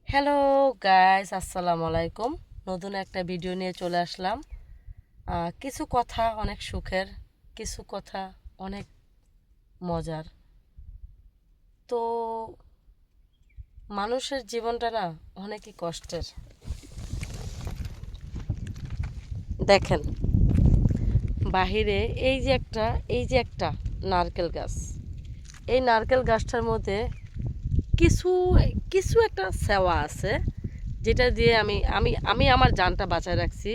Hello guys, আসসালামু আলাইকুম। নতুন একটা ভিডিও নিয়ে চলে আসলাম। কিছু কথা অনেক সুখের, কিছু কথা অনেক মজার। তো মানুষের জীবনটা না অনেকই কষ্টের। দেখেন, বাহিরে এই যে একটা নারকেল গাছ। এই নারকেল গাছটার মধ্যে কিছু কিছু একটা সেওয়া আছে, যেটা দিয়ে আমি আমি আমি আমার জানটা বাঁচায় রাখছি।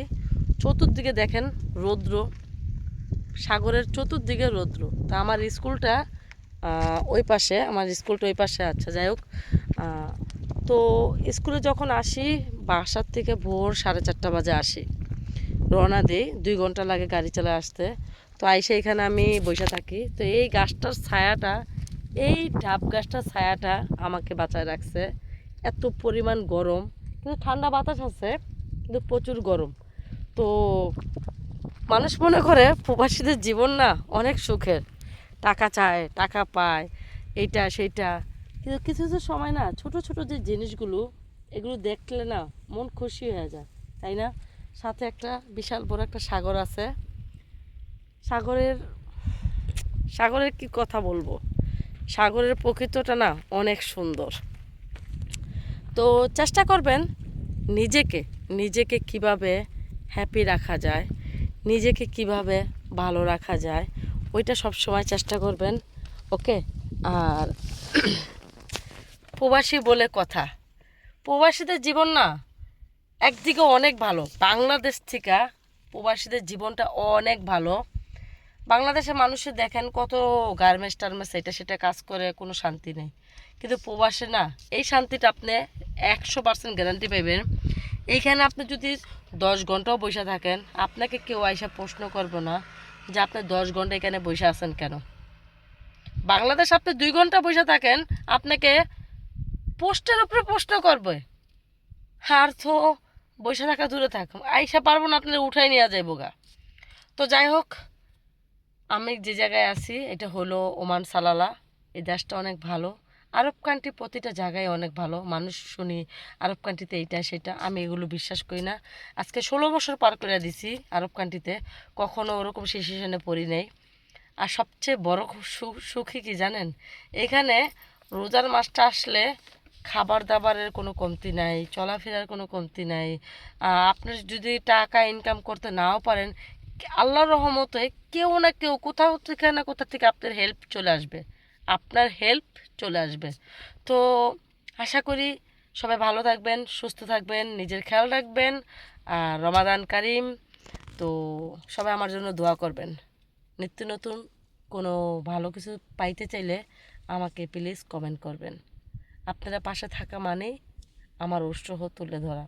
চতুর্দিকে দেখেন রৌদ্র, সাগরের চতুর্দিকে রৌদ্র। তা আমার স্কুলটা ওই পাশে, আমার স্কুলটা ওই পাশে। আচ্ছা, যাই হোক। তো স্কুলে যখন আসি, বাসার থেকে ভোর 4:30 বাজে আসি, রওনা দিই। 2 ঘন্টা লাগে গাড়ি চালায় আসতে। তো আইসে এখানে আমি বসে থাকি। তো এই গাছটার ছায়াটা, এই ডাব গাছটার ছায়াটা আমাকে বাঁচায় রাখছে। এত পরিমাণ গরম, কিন্তু ঠান্ডা বাতাস আছে, কিন্তু প্রচুর গরম। তো মানুষ মনে করে প্রবাসীদের জীবন না অনেক সুখের, টাকা চায়, টাকা পায়, এইটা সেইটা। কিন্তু কিছু কিছু সময় না ছোট ছোট যে জিনিসগুলো, এগুলো দেখলে না মন খুশি হয়ে যায়, তাই না? সাথে একটা বিশাল বড় একটা সাগর আছে। সাগরের সাগরের কি কথা বলবো, সাগরের প্রকৃতিটা না অনেক সুন্দর। তো চেষ্টা করবেন নিজেকে নিজেকে কিভাবে হ্যাপি রাখা যায়, নিজেকে কিভাবে ভালো রাখা যায়, ওইটা সব সময় চেষ্টা করবেন। ওকে। আর প্রবাসী বলে কথা, প্রবাসীদের জীবন না একদিকে অনেক ভালো, বাংলাদেশ থেকে প্রবাসীদের জীবনটা অনেক ভালো। বাংলাদেশের মানুষের দেখেন কত গার্মেন্টস টার্মেন্টস এটা সেটা কাজ করে, কোনো শান্তি নেই। কিন্তু প্রবাসে না, এই শান্তিটা আপনি 100% গ্যারান্টি পাবেন। এইখানে আপনি যদি 10 ঘন্টাও বসে থাকেন, আপনাকে কেউ আইসা প্রশ্ন করবে না যে আপনি 10 ঘন্টা এখানে বসে আছেন কেন। বাংলাদেশ আপনি 2 ঘন্টা বসে থাকেন, আপনাকে পোস্টের উপরে প্রশ্ন করবে। আর তো বসে থাকা দূরে থাক, আইসা পারবো না, আপনার উঠাই নিয়ে যাইব গা। তো যাই হোক, আমি যে জায়গায় আছি এটা হলো ওমান সালালা। এই দেশটা অনেক ভালো। আরব কান্ট্রি প্রতিটা জায়গায় অনেক ভালো। মানুষ শুনি আরব কান্ট্রিতে এইটা সেটা, আমি এগুলো বিশ্বাস করি না। আজকে 16 বছর পার করে দিছি আরব কান্ট্রিতে, কখনো ওরকম সিচুয়েশনে পড়ি নাই। আর সবচেয়ে বড় সুখী কি জানেন, এখানে রোজার মাসটা আসলে খাবার দাবারের কোনো কমতি নাই, চলাফেরার কোনো কমতি নাই। আপনি যদি টাকা ইনকাম করতে নাও পারেন, আল্লাহর রহমতে কেউ না কেউ কোথাও থেকে না কোথা থেকে আপনার হেল্প চলে আসবে, আপনার হেল্প চলে আসবে। তো আশা করি সবাই ভালো থাকবেন, সুস্থ থাকবেন, নিজের খেয়াল রাখবেন। আর রমাদান কারিম। তো সবাই আমার জন্য দোয়া করবেন। নিত্য নতুন কোনো ভালো কিছু পাইতে চাইলে আমাকে প্লিজ কমেন্ট করবেন। আপনারা পাশে থাকা মানেই আমার উৎসাহ তুলে ধরা।